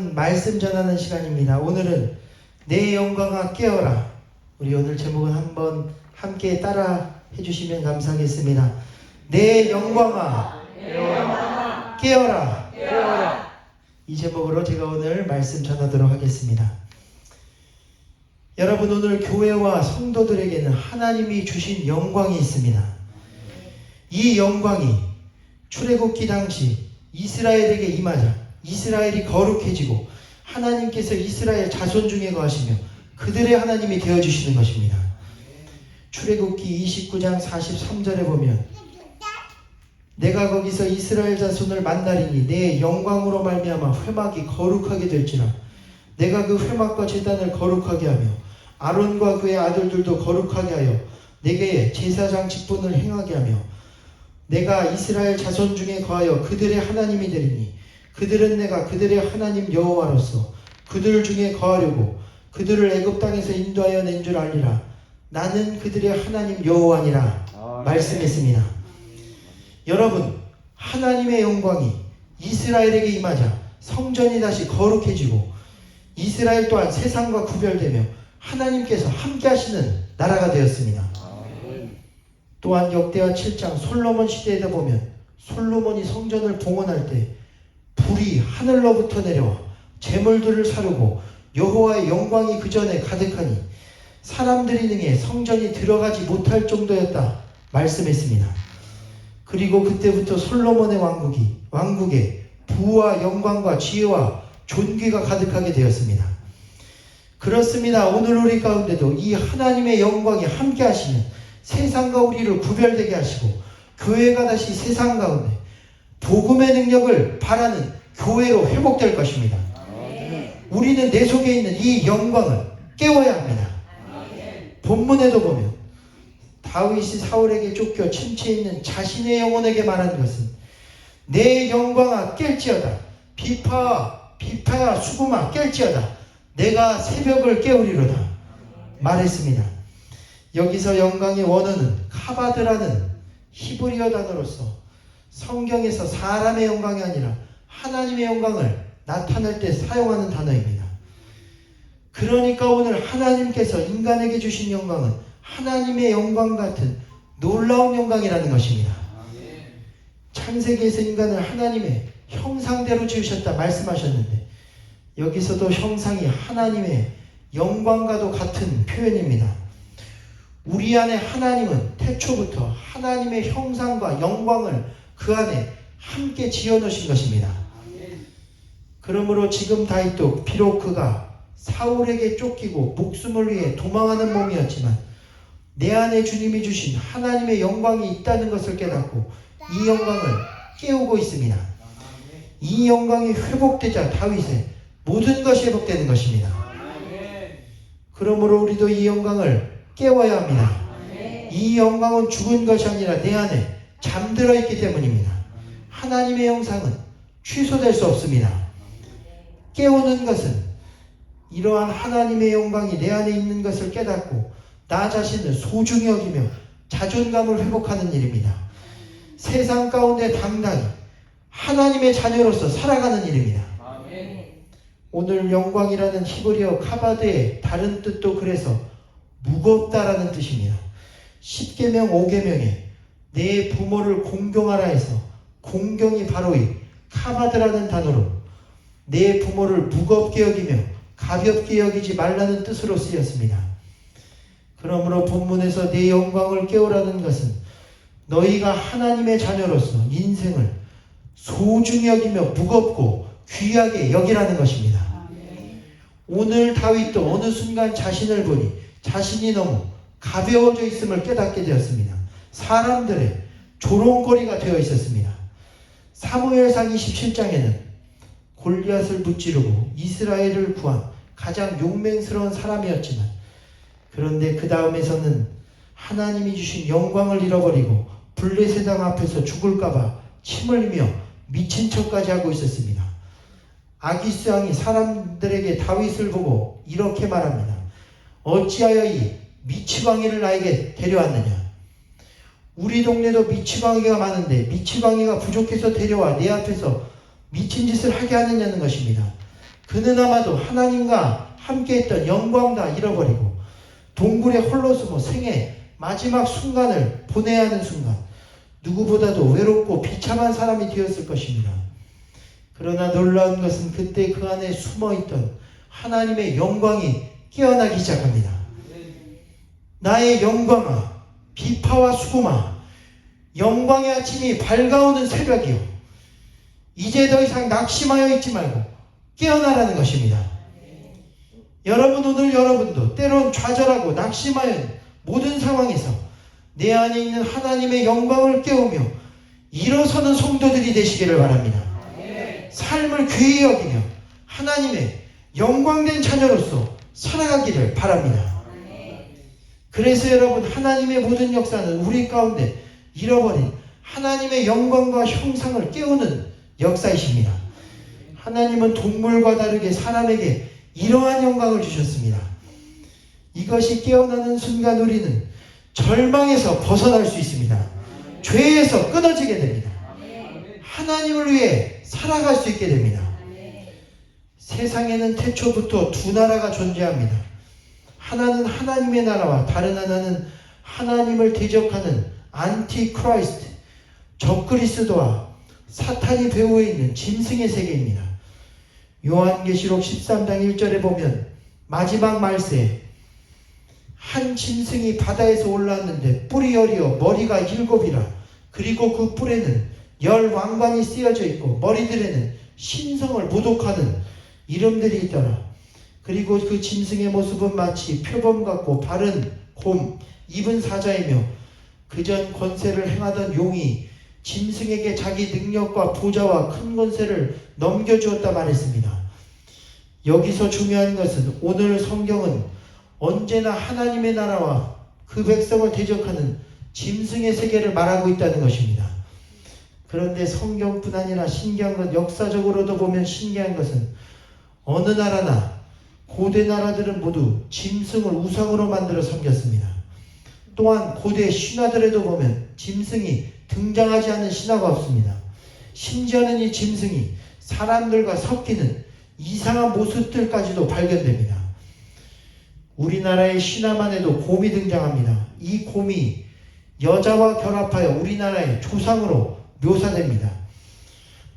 시간은 말씀 전하는 시간입니다. 오늘은 내 영광아 깨어라. 우리 오늘 제목은 한번 함께 따라 해주시면 감사하겠습니다. 내 영광아 깨어라. 이 제목으로 제가 오늘 말씀 전하도록 하겠습니다. 여러분, 오늘 교회와 성도들에게는 하나님이 주신 영광이 있습니다. 이 영광이 출애굽기 당시 이스라엘에게 임하자 이스라엘이 거룩해지고 하나님께서 이스라엘 자손 중에 거하시며 그들의 하나님이 되어주시는 것입니다. 출애굽기 29장 43절에 보면 내가 거기서 이스라엘 자손을 만나리니 내 영광으로 말미암아 회막이 거룩하게 될지라. 내가 그 회막과 제단을 거룩하게 하며 아론과 그의 아들들도 거룩하게 하여 내게 제사장 직분을 행하게 하며 내가 이스라엘 자손 중에 거하여 그들의 하나님이 되리니 그들은 내가 그들의 하나님 여호와로서 그들 중에 거하려고 그들을 애굽 땅에서 인도하여 낸 줄 알리라. 나는 그들의 하나님 여호와니라 말씀했습니다. 여러분, 하나님의 영광이 이스라엘에게 임하자 성전이 다시 거룩해지고 이스라엘 또한 세상과 구별되며 하나님께서 함께 하시는 나라가 되었습니다. 또한 역대하 7장 솔로몬 시대에다 보면 솔로몬이 성전을 봉헌할 때 불이 하늘로부터 내려와 제물들을 사르고 여호와의 영광이 그 전에 가득하니 사람들이 능해 성전이 들어가지 못할 정도였다 말씀했습니다. 그리고 그때부터 솔로몬의 왕국에 부와 영광과 지혜와 존귀가 가득하게 되었습니다. 그렇습니다. 오늘 우리 가운데도 이 하나님의 영광이 함께 하시면 세상과 우리를 구별되게 하시고 교회가 다시 세상 가운데 복음의 능력을 바라는 교회로 회복될 것입니다. 우리는 내 속에 있는 이 영광을 깨워야 합니다. 본문에도 보면 다윗이 사울에게 쫓겨 침체해 있는 자신의 영혼에게 말한 것은 내 영광아 깰지어다. 비파야 수금아 깰지어다. 내가 새벽을 깨우리로다 말했습니다. 여기서 영광의 원어는 카바드라는 히브리어 단어로서 성경에서 사람의 영광이 아니라 하나님의 영광을 나타낼 때 사용하는 단어입니다. 그러니까 오늘 하나님께서 인간에게 주신 영광은 하나님의 영광 같은 놀라운 영광이라는 것입니다. 창세기에서 인간을 하나님의 형상대로 지으셨다 말씀하셨는데 여기서도 형상이 하나님의 영광과도 같은 표현입니다. 우리 안에 하나님은 태초부터 하나님의 형상과 영광을 그 안에 함께 지어놓으신 것입니다. 그러므로 지금 다윗도 비록 그가 사울에게 쫓기고 목숨을 위해 도망하는 몸이었지만 내 안에 주님이 주신 하나님의 영광이 있다는 것을 깨닫고 이 영광을 깨우고 있습니다. 이 영광이 회복되자 다윗의 모든 것이 회복되는 것입니다. 그러므로 우리도 이 영광을 깨워야 합니다. 이 영광은 죽은 것이 아니라 내 안에 잠들어 있기 때문입니다. 하나님의 형상은 취소될 수 없습니다. 깨우는 것은 이러한 하나님의 영광이 내 안에 있는 것을 깨닫고 나 자신을 소중히 여기며 자존감을 회복하는 일입니다. 세상 가운데 당당히 하나님의 자녀로서 살아가는 일입니다. 오늘 영광이라는 히브리어 카바드의 다른 뜻도 그래서 무겁다라는 뜻입니다. 10계명 5계명에 내 부모를 공경하라 해서 공경이 바로 이 카바드라는 단어로 내 부모를 무겁게 여기며 가볍게 여기지 말라는 뜻으로 쓰였습니다. 그러므로 본문에서 내 영광을 깨우라는 것은 너희가 하나님의 자녀로서 인생을 소중히 여기며 무겁고 귀하게 여기라는 것입니다. 오늘 다윗도 어느 순간 자신을 보니 자신이 너무 가벼워져 있음을 깨닫게 되었습니다. 사람들의 조롱거리가 되어 있었습니다. 사무엘상 27장에는 골리앗을 무찌르고 이스라엘을 구한 가장 용맹스러운 사람이었지만 그런데 그 다음에서는 하나님이 주신 영광을 잃어버리고 블레셋 왕 앞에서 죽을까봐 침을 흘리며 미친 척까지 하고 있었습니다. 아기스 왕이 사람들에게 다윗을 보고 이렇게 말합니다. 어찌하여 이 미치광이를 나에게 데려왔느냐. 우리 동네도 미치광이가 많은데 미치광이가 부족해서 데려와 내 앞에서 미친 짓을 하게 하느냐는 것입니다. 그는 아마도 하나님과 함께했던 영광 다 잃어버리고 동굴에 홀로 숨어 생애 마지막 순간을 보내야 하는 순간, 누구보다도 외롭고 비참한 사람이 되었을 것입니다. 그러나 놀라운 것은 그때 그 안에 숨어있던 하나님의 영광이 깨어나기 시작합니다. 나의 영광아, 비파와 수고마, 영광의 아침이 밝아오는 새벽이요, 이제 더 이상 낙심하여 있지 말고 깨어나라는 것입니다. 여러분, 오늘 여러분도 때론 좌절하고 낙심하여 있는 모든 상황에서 내 안에 있는 하나님의 영광을 깨우며 일어서는 성도들이 되시기를 바랍니다. 삶을 귀히 여기며 하나님의 영광된 자녀로서 살아가기를 바랍니다. 그래서 여러분, 하나님의 모든 역사는 우리 가운데 잃어버린 하나님의 영광과 형상을 깨우는 역사이십니다. 하나님은 동물과 다르게 사람에게 이러한 영광을 주셨습니다. 이것이 깨어나는 순간 우리는 절망에서 벗어날 수 있습니다. 죄에서 끊어지게 됩니다. 하나님을 위해 살아갈 수 있게 됩니다. 세상에는 태초부터 두 나라가 존재합니다. 하나는 하나님의 나라와 다른 하나는 하나님을 대적하는 안티크라이스트, 적그리스도와 사탄이 배후에 있는 짐승의 세계입니다. 요한계시록 13장 1절에 보면 마지막 말세에 한 짐승이 바다에서 올라왔는데 뿔이 10이요 머리가 7이라. 그리고 그 뿔에는 10 왕관이 쓰여져 있고 머리들에는 신성을 모독하는 이름들이 있더라. 그리고 그 짐승의 모습은 마치 표범 같고 발은 곰, 입은 사자이며 그전 권세를 행하던 용이 짐승에게 자기 능력과 보좌와 큰 권세를 넘겨주었다 말했습니다. 여기서 중요한 것은 오늘 성경은 언제나 하나님의 나라와 그 백성을 대적하는 짐승의 세계를 말하고 있다는 것입니다. 그런데 성경뿐 아니라 신기한 것, 역사적으로도 보면 신기한 것은 어느 나라나 고대 나라들은 모두 짐승을 우상으로 만들어 섬겼습니다. 또한 고대 신화들에도 보면 짐승이 등장하지 않는 신화가 없습니다. 심지어는 이 짐승이 사람들과 섞이는 이상한 모습들까지도 발견됩니다. 우리나라의 신화만 해도 곰이 등장합니다. 이 곰이 여자와 결합하여 우리나라의 조상으로 묘사됩니다.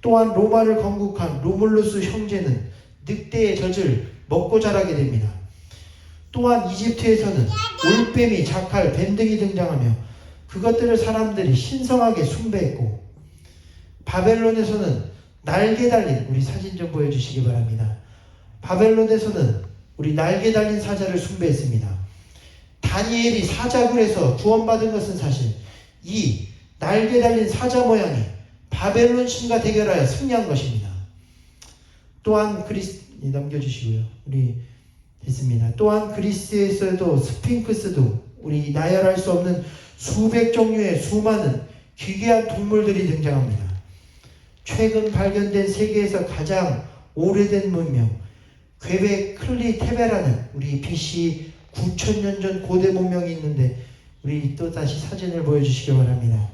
또한 로마를 건국한 로물루스 형제는 늑대의 젖을 먹고 자라게 됩니다. 또한 이집트에서는 올빼미, 자칼, 뱀 등이 등장하며 그것들을 사람들이 신성하게 숭배했고, 바벨론에서는 날개 달린, 우리 사진 좀 보여주시기 바랍니다. 바벨론에서는 우리 날개 달린 사자를 숭배했습니다. 다니엘이 사자굴에서 구원받은 것은 사실 이 날개 달린 사자 모양이 바벨론 신과 대결하여 승리한 것입니다. 또한 넘겨주시고요. 우리 됐습니다. 또한 그리스에서도 스핑크스도 우리 나열할 수 없는 수백 종류의 수많은 기괴한 동물들이 등장합니다. 최근 발견된 세계에서 가장 오래된 문명 괴베클리 테베라는 우리 BC 9,000년 전 고대 문명이 있는데 우리 또 다시 사진을 보여주시기 바랍니다.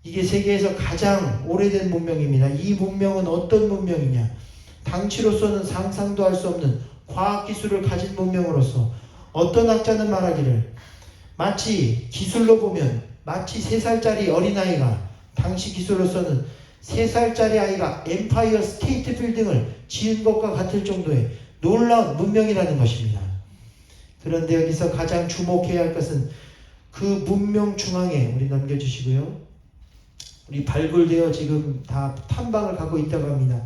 이게 세계에서 가장 오래된 문명입니다. 이 문명은 어떤 문명이냐? 당치로서는 상상도 할 수 없는 과학기술을 가진 문명으로서 어떤 학자는 말하기를 마치 기술로 보면 마치 3살짜리 어린아이가 당시 기술로서는 3살짜리 아이가 엠파이어 스테이트 빌딩을 지은 것과 같을 정도의 놀라운 문명이라는 것입니다. 그런데 여기서 가장 주목해야 할 것은 그 문명 중앙에 우리 넘겨주시고요. 우리 발굴되어 지금 다 탐방을 가고 있다고 합니다.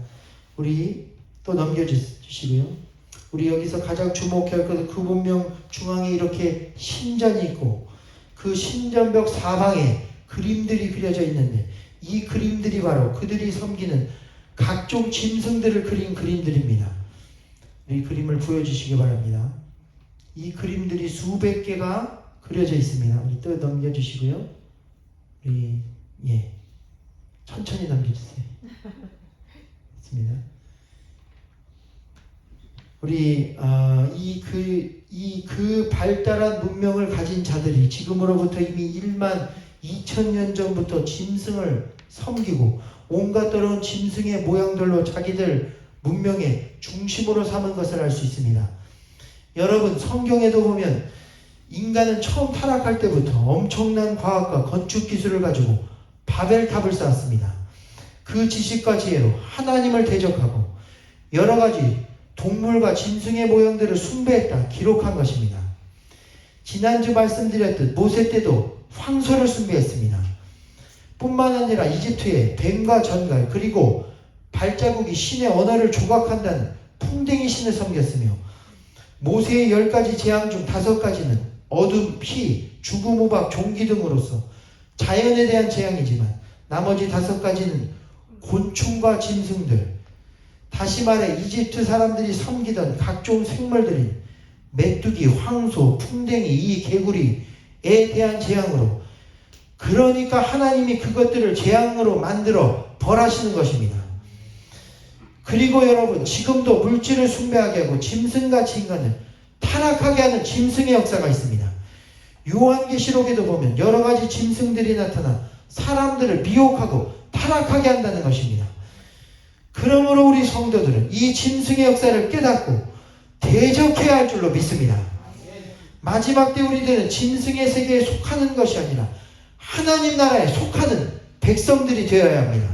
우리 또 넘겨주시고요. 우리 여기서 가장 주목해야 할 것은 그 문명 중앙에 이렇게 신전이 있고 그 신전벽 사방에 그림들이 그려져 있는데 이 그림들이 바로 그들이 섬기는 각종 짐승들을 그린 그림들입니다. 이 그림을 보여주시기 바랍니다. 이 그림들이 수백 개가 그려져 있습니다. 우리 또 넘겨주시고요. 우리 천천히 넘겨주세요. 있습니다. 우리 그 발달한 문명을 가진 자들이 지금으로부터 이미 1만 2,000년 전부터 짐승을 섬기고 온갖 더러운 짐승의 모양들로 자기들 문명의 중심으로 삼은 것을 알 수 있습니다. 여러분, 성경에도 보면 인간은 처음 타락할 때부터 엄청난 과학과 건축 기술을 가지고 바벨탑을 쌓았습니다. 그 지식과 지혜로 하나님을 대적하고 여러 가지 동물과 짐승의 모형들을 숭배했다 기록한 것입니다. 지난주 말씀드렸듯 모세 때도 황소를 숭배했습니다. 뿐만 아니라 이집트의 뱀과 전갈 그리고 발자국이 신의 언어를 조각한다는 풍뎅이 신을 섬겼으며 모세의 10가지 재앙 중 5가지는 어둠, 피, 죽음, 우박, 종기 등으로서 자연에 대한 재앙이지만 나머지 5가지는 곤충과 짐승들, 다시 말해 이집트 사람들이 섬기던 각종 생물들인 메뚜기, 황소, 풍뎅이, 이 개구리에 대한 재앙으로, 그러니까 하나님이 그것들을 재앙으로 만들어 벌하시는 것입니다. 그리고 여러분, 지금도 물질을 숭배하게 하고 짐승같이 인간을 타락하게 하는 짐승의 역사가 있습니다. 요한계시록에도 보면 여러 가지 짐승들이 나타나 사람들을 미혹하고 타락하게 한다는 것입니다. 그러므로 우리 성도들은 이 짐승의 역사를 깨닫고 대적해야 할 줄로 믿습니다. 마지막 때 우리들은 짐승의 세계에 속하는 것이 아니라 하나님 나라에 속하는 백성들이 되어야 합니다.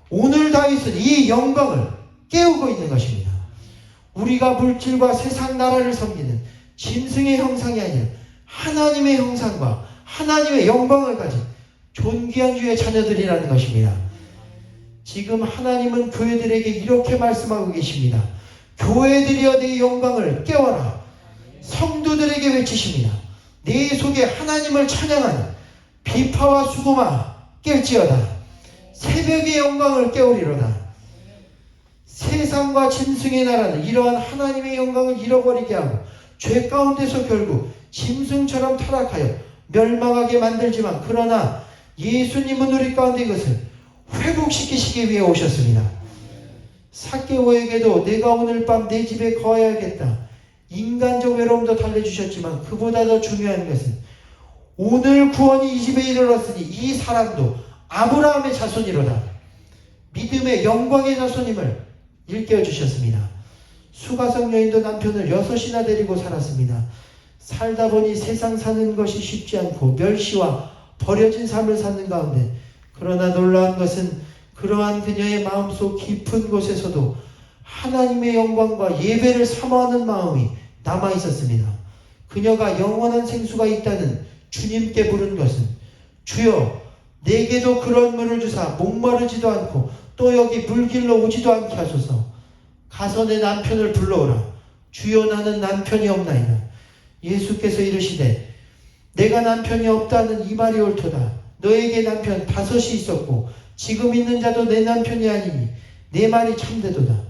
오늘 다윗은 이 영광을 깨우고 있는 것입니다. 우리가 물질과 세상 나라를 섬기는 짐승의 형상이 아니라 하나님의 형상과 하나님의 영광을 가진 존귀한 주의 자녀들이라는 것입니다. 지금 하나님은 교회들에게 이렇게 말씀하고 계십니다. 교회들이여 내 영광을 깨워라. 성도들에게 외치십니다. 내 속에 하나님을 찬양하는 비파와 수고마 깰지어다. 새벽의 영광을 깨우리로다. 세상과 짐승의 나라는 이러한 하나님의 영광을 잃어버리게 하고 죄 가운데서 결국 짐승처럼 타락하여 멸망하게 만들지만, 그러나 예수님은 우리 가운데 이것을 회복시키시기 위해 오셨습니다. 삭개오에게도 내가 오늘 밤 내 집에 거해야겠다, 인간적 외로움도 달래주셨지만 그보다 더 중요한 것은 오늘 구원이 이 집에 이르렀으니 이 사람도 아브라함의 자손이로다. 믿음의 영광의 자손임을 일깨워 주셨습니다. 수가성 여인도 남편을 6이나 데리고 살았습니다. 살다 보니 세상 사는 것이 쉽지 않고 멸시와 버려진 삶을 사는 가운데, 그러나 놀라운 것은 그러한 그녀의 마음속 깊은 곳에서도 하나님의 영광과 예배를 사모하는 마음이 남아 있었습니다. 그녀가 영원한 생수가 있다는 주님께 부른 것은, 주여 내게도 그런 물을 주사 목마르지도 않고 또 여기 물길로 오지도 않게 하소서. 가서 내 남편을 불러오라. 주여 나는 남편이 없나이다. 예수께서 이르시되 내가 남편이 없다는 이 말이 옳도다. 너에게 남편 5이 있었고 지금 있는 자도 내 남편이 아니니 내 말이 참되도다.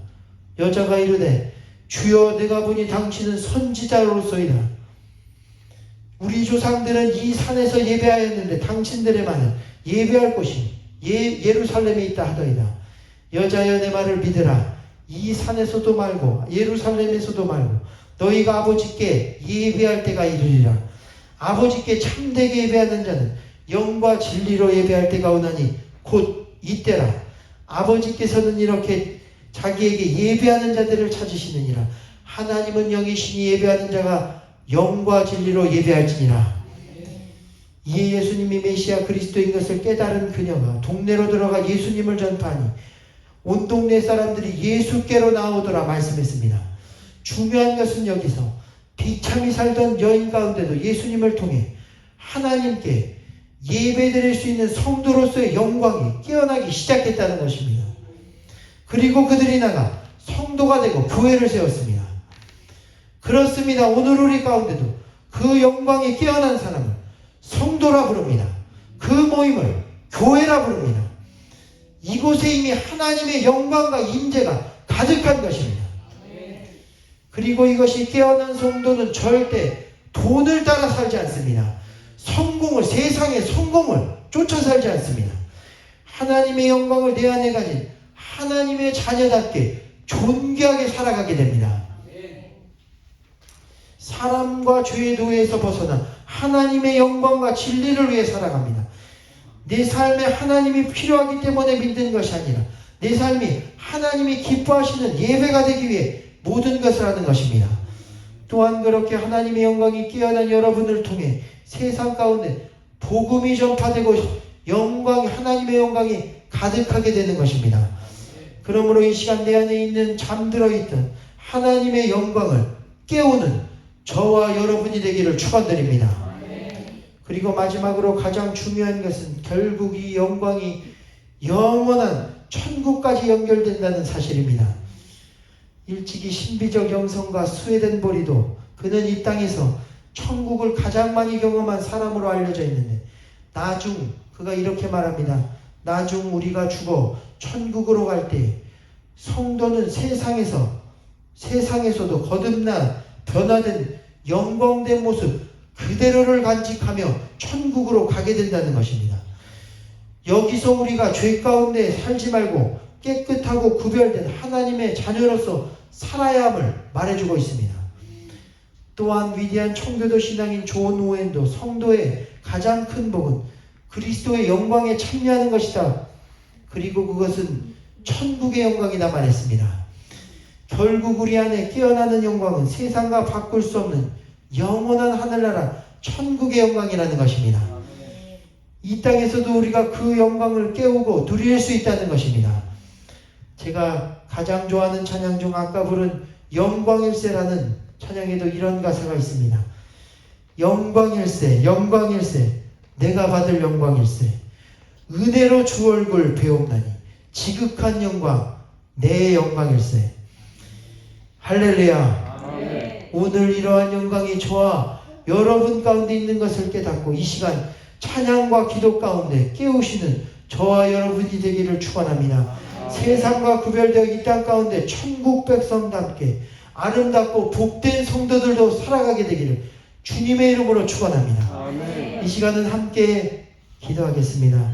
여자가 이르되 주여 내가 보니 당신은 선지자로소이다. 우리 조상들은 이 산에서 예배하였는데 당신들의 말은 예배할 곳이 예루살렘에 있다 하더이다. 여자여 내 말을 믿으라. 이 산에서도 말고 예루살렘에서도 말고 너희가 아버지께 예배할 때가 이르리라. 아버지께 참되게 예배하는 자는 영과 진리로 예배할 때가 오나니 곧 이때라. 아버지께서는 이렇게 자기에게 예배하는 자들을 찾으시느니라. 하나님은 영이시니 예배하는 자가 영과 진리로 예배할지니라. 이에 예수님이 메시아 그리스도인 것을 깨달은 그녀가 동네로 들어가 예수님을 전파하니 온 동네 사람들이 예수께로 나오더라 말씀했습니다. 중요한 것은 여기서 비참히 살던 여인 가운데도 예수님을 통해 하나님께 예배드릴 수 있는 성도로서의 영광이 깨어나기 시작했다는 것입니다. 그리고 그들이 나가 성도가 되고 교회를 세웠습니다. 그렇습니다. 오늘 우리 가운데도 그 영광이 깨어난 사람을 성도라 부릅니다. 그 모임을 교회라 부릅니다. 이곳에 이미 하나님의 영광과 임재가 가득한 것입니다. 그리고 이것이 깨어난 성도는 절대 돈을 따라 살지 않습니다. 성공을, 세상의 성공을 쫓아 살지 않습니다. 하나님의 영광을 내 안에 가진 하나님의 자녀답게 존귀하게 살아가게 됩니다. 사람과 죄의 노예에서 벗어나 하나님의 영광과 진리를 위해 살아갑니다. 내 삶에 하나님이 필요하기 때문에 믿는 것이 아니라 내 삶이 하나님이 기뻐하시는 예배가 되기 위해 모든 것을 하는 것입니다. 또한 그렇게 하나님의 영광이 깨어난 여러분을 통해 세상 가운데 복음이 전파되고 하나님의 영광이 가득하게 되는 것입니다. 그러므로 이 시간 내 안에 있는 잠들어 있던 하나님의 영광을 깨우는 저와 여러분이 되기를 축원드립니다. 그리고 마지막으로 가장 중요한 것은 결국 이 영광이 영원한 천국까지 연결된다는 사실입니다. 일찍이 신비적 영성과 스웨덴보리도 그는 이 땅에서 천국을 가장 많이 경험한 사람으로 알려져 있는데 나중 그가 이렇게 말합니다. 나중 우리가 죽어 천국으로 갈 때 성도는 세상에서도 거듭난 변화된 영광된 모습 그대로를 간직하며 천국으로 가게 된다는 것입니다. 여기서 우리가 죄 가운데 살지 말고 깨끗하고 구별된 하나님의 자녀로서 살아야 함을 말해주고 있습니다. 또한 위대한 청교도 신앙인 존 오웬도 성도의 가장 큰 복은 그리스도의 영광에 참여하는 것이다. 그리고 그것은 천국의 영광이다 말했습니다. 결국 우리 안에 깨어나는 영광은 세상과 바꿀 수 없는 영원한 하늘나라 천국의 영광이라는 것입니다. 이 땅에서도 우리가 그 영광을 깨우고 누릴 수 있다는 것입니다. 제가 가장 좋아하는 찬양 중 아까 부른 영광일세라는 찬양에도 이런 가사가 있습니다. 영광일세 영광일세 내가 받을 영광일세 은혜로 주 얼굴 배움나니 지극한 영광 내 영광일세. 할렐루야. 아멘. 오늘 이러한 영광이 저와 여러분 가운데 있는 것을 깨닫고 이 시간 찬양과 기도 가운데 깨우시는 저와 여러분이 되기를 축원합니다. 세상과 구별되어 이 땅 가운데 천국 백성답게 아름답고 복된 성도들도 살아가게 되기를 주님의 이름으로 축원합니다. 아멘. 이 시간은 함께 기도하겠습니다.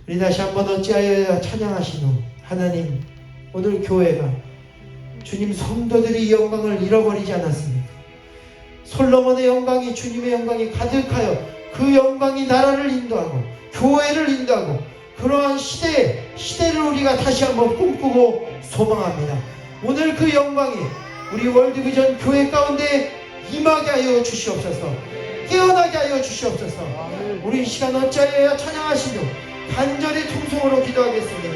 우리 다시 한번 어찌하여 찬양하신 후 하나님 오늘 교회가 주님 성도들이 이 영광을 잃어버리지 않았습니까? 솔로몬의 영광이 주님의 영광이 가득하여 그 영광이 나라를 인도하고 교회를 인도하고 그러한 시대를 우리가 다시 한번 꿈꾸고 소망합니다. 오늘 그 영광이 우리 월드비전 교회 가운데 임하게 하여 주시옵소서. 깨어나게 하여 주시옵소서. 우리 이 시간 어찌하여 찬양하시며 간절히 통성으로 기도하겠습니다.